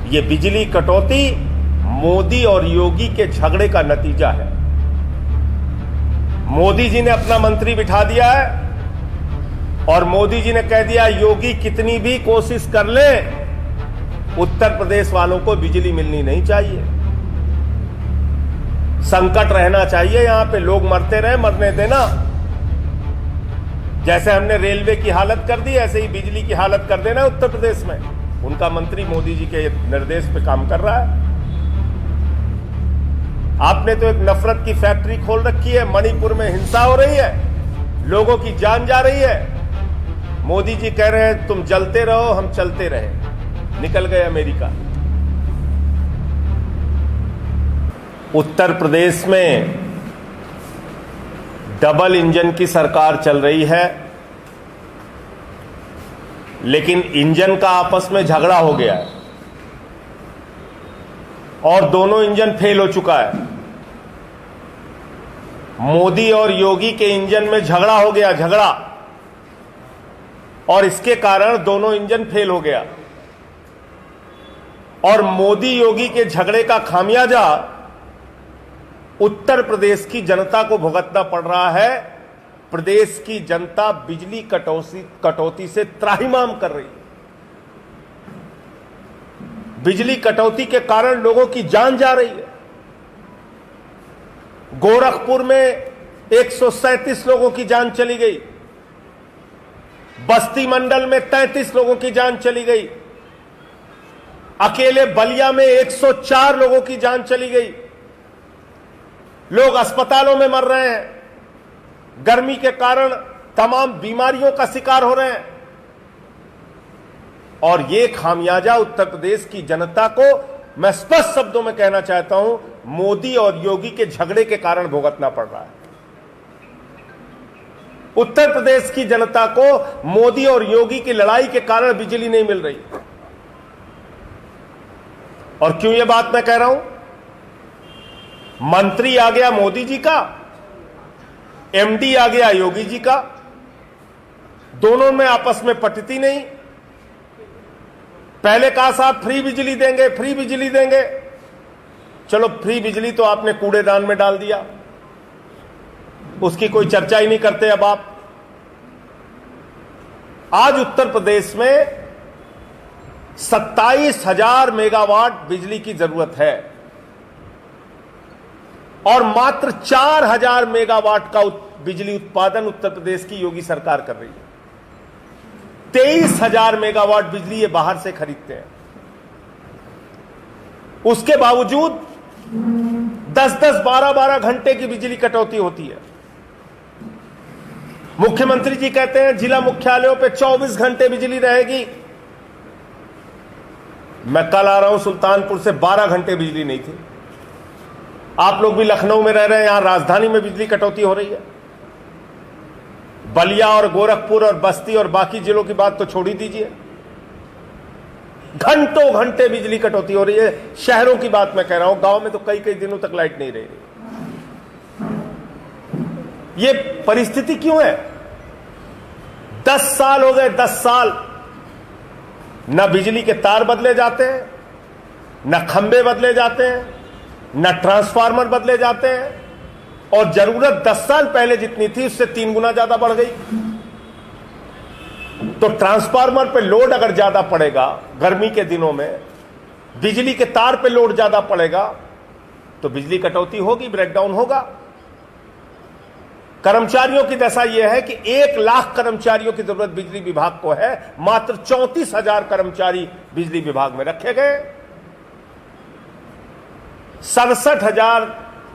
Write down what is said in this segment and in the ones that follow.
ये बिजली कटौती मोदी और योगी के झगड़े का नतीजा है। मोदी जी ने अपना मंत्री बिठा दिया है और मोदी जी ने कह दिया योगी कितनी भी कोशिश कर ले, उत्तर प्रदेश वालों को बिजली मिलनी नहीं चाहिए, संकट रहना चाहिए, यहां पे लोग मरते रहे, मरने देना। जैसे हमने रेलवे की हालत कर दी, ऐसे ही बिजली की हालत कर देना उत्तर प्रदेश में। उनका मंत्री मोदी जी के निर्देश पे काम कर रहा है। आपने तो एक नफरत की फैक्ट्री खोल रखी है, मणिपुर में हिंसा हो रही है, लोगों की जान जा रही है। मोदी जी कह रहे हैं तुम जलते रहो, हम चलते रहे, निकल गए अमेरिका। उत्तर प्रदेश में डबल इंजन की सरकार चल रही है, लेकिन इंजन का आपस में झगड़ा हो गया है और दोनों इंजन फेल हो चुका है। मोदी और योगी के इंजन में झगड़ा हो गया, झगड़ा, और इसके कारण दोनों इंजन फेल हो गया। और मोदी योगी के झगड़े का खामियाजा उत्तर प्रदेश की जनता को भुगतना पड़ रहा है। प्रदेश की जनता बिजली कटौती से त्राहिमाम कर रही है। बिजली कटौती के कारण लोगों की जान जा रही है। गोरखपुर में 137 लोगों की जान चली गई, बस्ती मंडल में 33 लोगों की जान चली गई, अकेले बलिया में 104 लोगों की जान चली गई। लोग अस्पतालों में मर रहे हैं, गर्मी के कारण तमाम बीमारियों का शिकार हो रहे हैं। और ये खामियाजा उत्तर प्रदेश की जनता को, मैं स्पष्ट शब्दों में कहना चाहता हूं, मोदी और योगी के झगड़े के कारण भुगतना पड़ रहा है। उत्तर प्रदेश की जनता को मोदी और योगी की लड़ाई के कारण बिजली नहीं मिल रही। और क्यों ये बात मैं कह रहा हूं? मंत्री आ गया मोदी जी का, एमडी आ गया योगी जी का, दोनों में आपस में पटती नहीं। पहले कहा साहब फ्री बिजली देंगे, फ्री बिजली देंगे, चलो फ्री बिजली तो आपने कूड़ेदान में डाल दिया, उसकी कोई चर्चा ही नहीं करते अब आप। आज उत्तर प्रदेश में 27,000 मेगावाट बिजली की जरूरत है और मात्र 4,000 मेगावाट का बिजली उत्पादन उत्तर प्रदेश की योगी सरकार कर रही है। 23,000 मेगावाट बिजली ये बाहर से खरीदते हैं। उसके बावजूद 10-10, 12-12 घंटे की बिजली कटौती होती है। मुख्यमंत्री जी कहते हैं जिला मुख्यालयों पे 24 घंटे बिजली रहेगी। मैं कल आ रहा हूं सुल्तानपुर से, 12 घंटे बिजली नहीं थी। आप लोग भी लखनऊ में रह रहे हैं, यहां राजधानी में बिजली कटौती हो रही है। बलिया और गोरखपुर और बस्ती और बाकी जिलों की बात तो छोड़ ही दीजिए, घंटों घंटे बिजली कटौती हो रही है। शहरों की बात मैं कह रहा हूं, गांव में तो कई कई दिनों तक लाइट नहीं रह रही। ये परिस्थिति क्यों है? 10 साल हो गए, 10 साल न बिजली के तार बदले जाते हैं, न खंभे बदले जाते हैं, न ट्रांसफार्मर बदले जाते हैं, और जरूरत 10 साल पहले जितनी थी उससे 3 गुना ज्यादा बढ़ गई। तो ट्रांसफार्मर पे लोड अगर ज्यादा पड़ेगा गर्मी के दिनों में, बिजली के तार पे लोड ज्यादा पड़ेगा, तो बिजली कटौती होगी, ब्रेकडाउन होगा। कर्मचारियों की दशा यह है कि 1 लाख कर्मचारियों की जरूरत बिजली विभाग को है, मात्र 34,000 कर्मचारी बिजली विभाग में रखे गए। 67,000,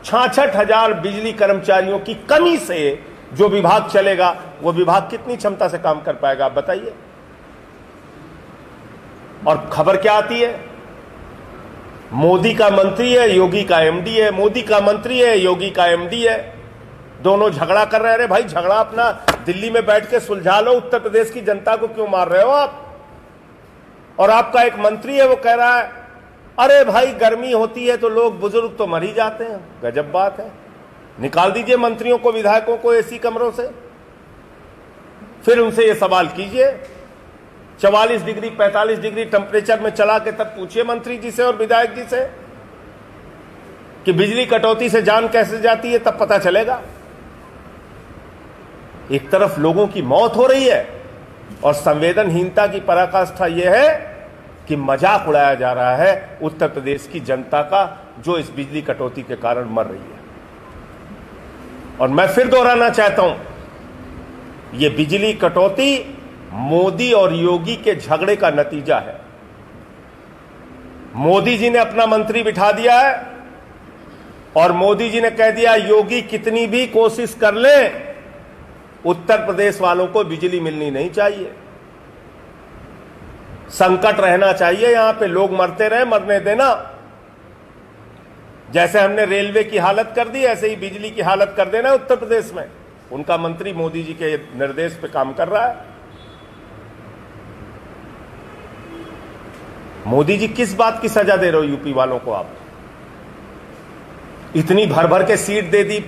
66,000 बिजली कर्मचारियों की कमी से जो विभाग चलेगा, वो विभाग कितनी क्षमता से काम कर पाएगा आप बताइए। और खबर क्या आती है? मोदी का मंत्री है, योगी का एमडी है, मोदी का मंत्री है, योगी का एमडी है, दोनों झगड़ा कर रहे हैं। अरे भाई, झगड़ा अपना दिल्ली में बैठ के सुलझा लो, उत्तर प्रदेश की जनता को क्यों मार रहे हो आप? और आपका एक मंत्री है, वो कह रहा है अरे भाई गर्मी होती है तो लोग बुजुर्ग तो मर ही जाते हैं। गजब बात है। निकाल दीजिए मंत्रियों को, विधायकों को एसी कमरों से, फिर उनसे ये सवाल कीजिए 44 डिग्री 45 डिग्री टेम्परेचर में चला के तब पूछिए मंत्री जी से और विधायक जी से कि बिजली कटौती से जान कैसे जाती है, तब पता चलेगा। एक तरफ लोगों की मौत हो रही है और संवेदनहीनता की पराकाष्ठा यह है कि मजाक उड़ाया जा रहा है उत्तर प्रदेश की जनता का, जो इस बिजली कटौती के कारण मर रही है। और मैं फिर दोहराना चाहता हूं, यह बिजली कटौती मोदी और योगी के झगड़े का नतीजा है। मोदी जी ने अपना मंत्री बिठा दिया है और मोदी जी ने कह दिया योगी कितनी भी कोशिश कर ले, उत्तर प्रदेश वालों को बिजली मिलनी नहीं चाहिए, संकट रहना चाहिए, यहां पे लोग मरते रहे, मरने देना। जैसे हमने रेलवे की हालत कर दी, ऐसे ही बिजली की हालत कर देना उत्तर प्रदेश में। उनका मंत्री मोदी जी के निर्देश पे काम कर रहा है। मोदी जी किस बात की सजा दे रहे हो यूपी वालों को आप? इतनी भर भर के सीट दे दी,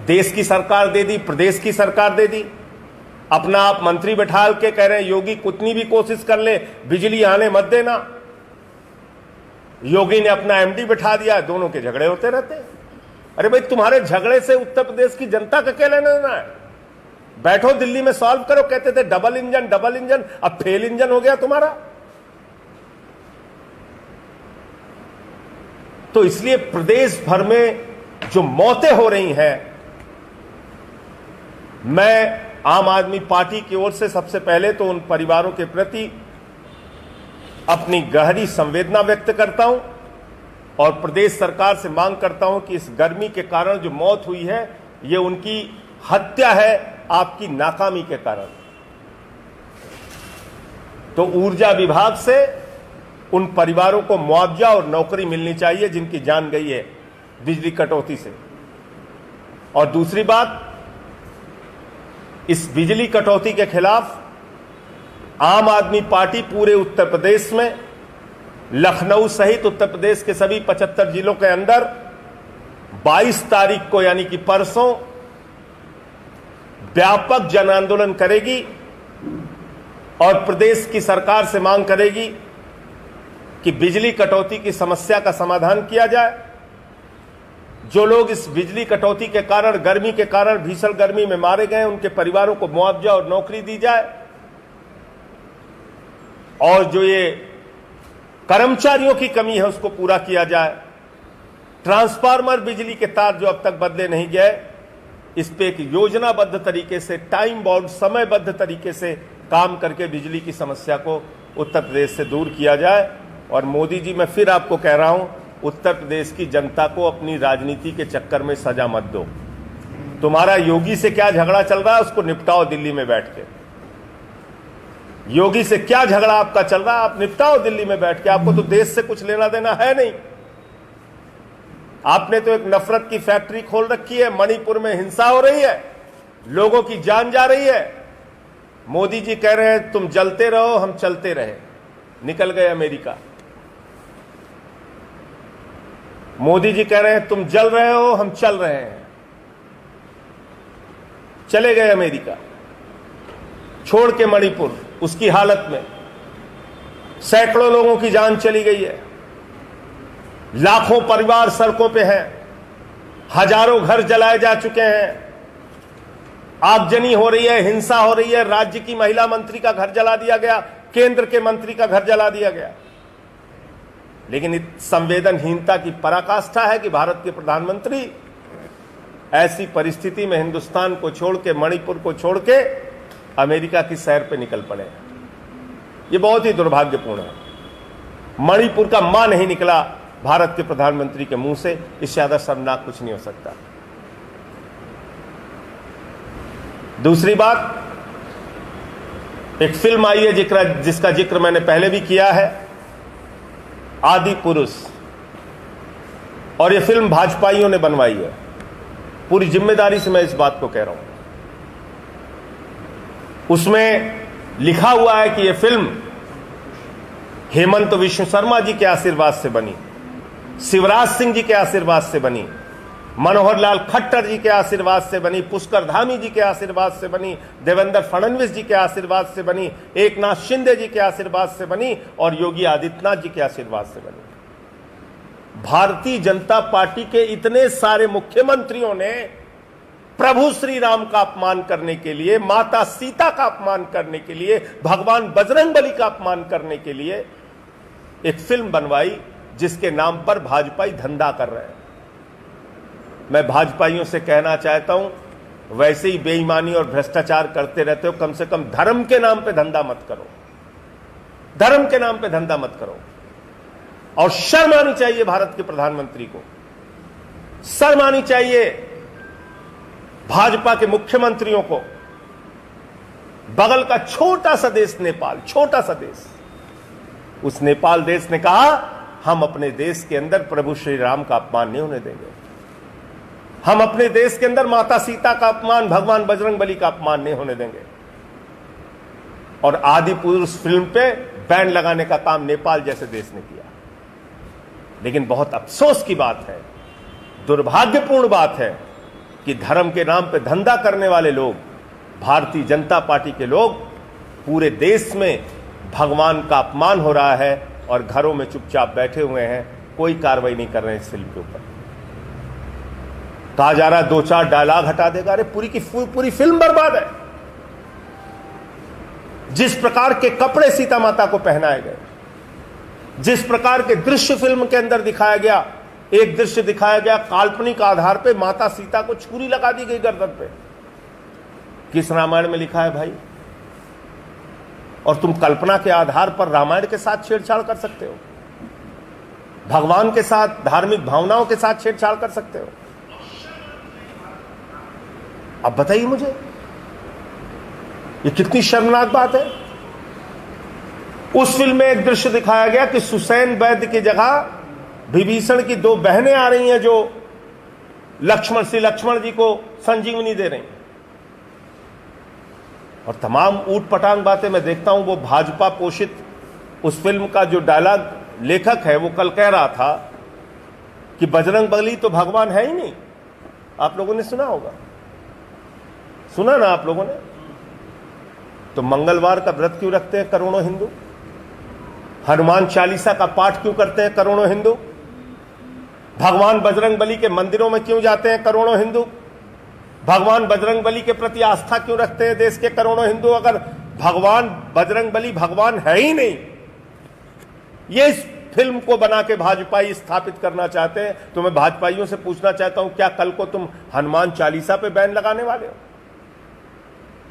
देश की सरकार दे दी, प्रदेश की सरकार दे दी, अपना आप मंत्री बैठा के कह रहे हैं योगी कितनी भी कोशिश कर ले बिजली आने मत देना। योगी ने अपना एमडी बैठा दिया, दोनों के झगड़े होते रहते हैं। अरे भाई, तुम्हारे झगड़े से उत्तर प्रदेश की जनता का क्या लेना देना है? बैठो दिल्ली में सॉल्व करो। कहते थे डबल इंजन, अब फेल इंजन हो गया तुम्हारा। तो इसलिए प्रदेश भर में जो मौतें हो रही हैं, मैं आम आदमी पार्टी की ओर से सबसे पहले तो उन परिवारों के प्रति अपनी गहरी संवेदना व्यक्त करता हूं और प्रदेश सरकार से मांग करता हूं कि इस गर्मी के कारण जो मौत हुई है, ये उनकी हत्या है आपकी नाकामी के कारण। तो ऊर्जा विभाग से उन परिवारों को मुआवजा और नौकरी मिलनी चाहिए जिनकी जान गई है बिजली कटौती से। और दूसरी बात, इस बिजली कटौती के खिलाफ आम आदमी पार्टी पूरे उत्तर प्रदेश में, लखनऊ सहित उत्तर प्रदेश के सभी 75 जिलों के अंदर 22 तारीख को यानी कि परसों व्यापक जन आंदोलन करेगी और प्रदेश की सरकार से मांग करेगी कि बिजली कटौती की समस्या का समाधान किया जाए। जो लोग इस बिजली कटौती के कारण, गर्मी के कारण भीषण गर्मी में मारे गए, उनके परिवारों को मुआवजा और नौकरी दी जाए। और जो ये कर्मचारियों की कमी है उसको पूरा किया जाए। ट्रांसफार्मर, बिजली के तार जो अब तक बदले नहीं गए, इस पे एक योजनाबद्ध तरीके से, टाइम बाउंड, समयबद्ध तरीके से काम करके बिजली की समस्या को उत्तर प्रदेश से दूर किया जाए। और मोदी जी, मैं फिर आपको कह रहा हूं, उत्तर प्रदेश की जनता को अपनी राजनीति के चक्कर में सजा मत दो। तुम्हारा योगी से क्या झगड़ा चल रहा है उसको निपटाओ दिल्ली में बैठ के। योगी से क्या झगड़ा आपका चल रहा है, आप निपटाओ दिल्ली में बैठ के। आपको तो देश से कुछ लेना देना है नहीं। आपने तो एक नफरत की फैक्ट्री खोल रखी है। मणिपुर में हिंसा हो रही है, लोगों की जान जा रही है। मोदी जी कह रहे हैं तुम जलते रहो, हम चलते रहे। निकल गए अमेरिका। मोदी जी कह रहे हैं तुम जल रहे हो, हम चल रहे हैं। चले गए अमेरिका, छोड़ के मणिपुर उसकी हालत में। सैकड़ों लोगों की जान चली गई है, लाखों परिवार सड़कों पे हैं, हजारों घर जलाए जा चुके हैं, आगजनी हो रही है, हिंसा हो रही है। राज्य की महिला मंत्री का घर जला दिया गया, केंद्र के मंत्री का घर जला दिया गया। लेकिन इस संवेदनहीनता की पराकाष्ठा है कि भारत के प्रधानमंत्री ऐसी परिस्थिति में हिंदुस्तान को छोड़ के, मणिपुर को छोड़ के अमेरिका की सैर पे निकल पड़े। ये बहुत ही दुर्भाग्यपूर्ण है। मणिपुर का मां नहीं निकला भारत के प्रधानमंत्री के मुंह से, इससे ज्यादा शर्मनाक कुछ नहीं हो सकता। दूसरी बात, एक फिल्म आई है जिसका जिक्र मैंने पहले भी किया है, आदि पुरुष। और यह फिल्म भाजपाइयों ने बनवाई है। पूरी जिम्मेदारी से मैं इस बात को कह रहा हूं। उसमें लिखा हुआ है कि यह फिल्म हेमंत विश्व शर्मा जी के आशीर्वाद से बनी, शिवराज सिंह जी के आशीर्वाद से बनी, मनोहर लाल खट्टर जी के आशीर्वाद से बनी, पुष्कर धामी जी के आशीर्वाद से बनी, देवेंद्र फडणवीस जी के आशीर्वाद से बनी, एकनाथ शिंदे जी के आशीर्वाद से बनी और योगी आदित्यनाथ जी के आशीर्वाद से बनी। भारतीय जनता पार्टी के इतने सारे मुख्यमंत्रियों ने प्रभु श्री राम का अपमान करने के लिए, माता सीता का अपमान करने के लिए, भगवान बजरंगबली का अपमान करने के लिए एक फिल्म बनवाई जिसके नाम पर भाजपाई धंधा कर रहे हैं। मैं भाजपाइयों से कहना चाहता हूं, वैसे ही बेईमानी और भ्रष्टाचार करते रहते हो, कम से कम धर्म के नाम पे धंधा मत करो, धर्म के नाम पे धंधा मत करो। और शर्म आनी चाहिए भारत के प्रधानमंत्री को, शर्म आनी चाहिए भाजपा के मुख्यमंत्रियों को। बगल का छोटा सा देश नेपाल, छोटा सा देश, उस नेपाल देश ने कहा हम अपने देश के अंदर प्रभु श्री राम का अपमान नहीं होने देंगे, हम अपने देश के अंदर माता सीता का अपमान, भगवान बजरंगबली का अपमान नहीं होने देंगे। और आदि पुरुष फिल्म पे बैन लगाने का काम नेपाल जैसे देश ने किया। लेकिन बहुत अफसोस की बात है, दुर्भाग्यपूर्ण बात है कि धर्म के नाम पे धंधा करने वाले लोग, भारतीय जनता पार्टी के लोग, पूरे देश में भगवान का अपमान हो रहा है और घरों में चुपचाप बैठे हुए हैं, कोई कार्रवाई नहीं कर रहे हैं इस फिल्म के ऊपर। कहा जा रहा है 2-4 डायलॉग हटा देगा। अरे पूरी की पूरी फिल्म बर्बाद है। जिस प्रकार के कपड़े सीता माता को पहनाए गए, जिस प्रकार के दृश्य फिल्म के अंदर दिखाया गया, एक दृश्य दिखाया गया काल्पनिक आधार पे, माता सीता को छुरी लगा दी गई गर्दन पे। किस रामायण में लिखा है भाई? और तुम कल्पना के आधार पर रामायण के साथ छेड़छाड़ कर सकते हो, भगवान के साथ, धार्मिक भावनाओं के साथ छेड़छाड़ कर सकते हो। अब बताइए मुझे, ये कितनी शर्मनाक बात है। उस फिल्म में एक दृश्य दिखाया गया कि सुसैन वैद्य की जगह विभीषण की 2 बहनें आ रही हैं जो श्री लक्ष्मण जी को संजीवनी दे रही हैं। और तमाम ऊट पटांग बातें मैं देखता हूं। वो भाजपा पोषित उस फिल्म का जो डायलॉग लेखक है, वो कल कह रहा था कि बजरंगबली तो भगवान है ही नहीं। आप लोगों ने सुना होगा, सुना ना आप लोगों ने? तो मंगलवार का व्रत क्यों रखते हैं करोड़ों हिंदू? हनुमान चालीसा का पाठ क्यों करते हैं करोड़ों हिंदू? भगवान बजरंगबली के मंदिरों में क्यों जाते हैं करोड़ों हिंदू? भगवान बजरंगबली के प्रति आस्था क्यों रखते हैं देश के करोड़ों हिंदू? अगर भगवान बजरंगबली भगवान है ही नहीं, ये इस फिल्म को बना के भाजपाई स्थापित करना चाहते हैं, तो मैं भाजपाइयों से पूछना चाहता हूं, क्या कल को तुम हनुमान चालीसा पे बैन लगाने वाले हो?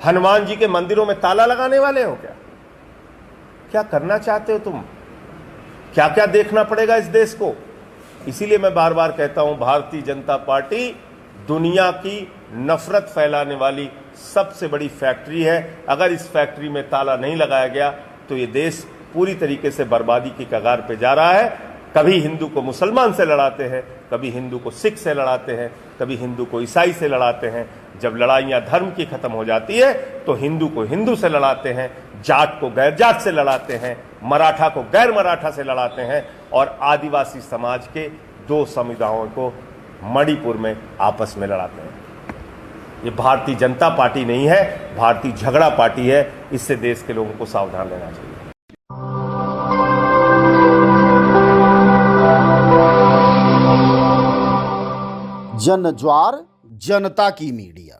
हनुमान जी के मंदिरों में ताला लगाने वाले हो? क्या करना चाहते हो तुम? क्या क्या देखना पड़ेगा इस देश को? इसीलिए मैं बार बार कहता हूं, भारतीय जनता पार्टी दुनिया की नफरत फैलाने वाली सबसे बड़ी फैक्ट्री है। अगर इस फैक्ट्री में ताला नहीं लगाया गया तो ये देश पूरी तरीके से बर्बादी की कगार पे जा रहा है। कभी हिंदू को मुसलमान से लड़ाते हैं, कभी हिंदू को सिख से लड़ाते हैं, कभी हिंदू को ईसाई से लड़ाते हैं। जब लड़ाइयां धर्म की खत्म हो जाती है तो हिंदू को हिंदू से लड़ाते हैं, जाट को गैर जाट से लड़ाते हैं, मराठा को गैर मराठा से लड़ाते हैं और आदिवासी समाज के 2 समुदायों को मणिपुर में आपस में लड़ाते हैं। ये भारतीय जनता पार्टी नहीं है, भारतीय झगड़ा पार्टी है। इससे देश के लोगों को सावधान रहना चाहिए। जन ज्वार जनता की मीडिया।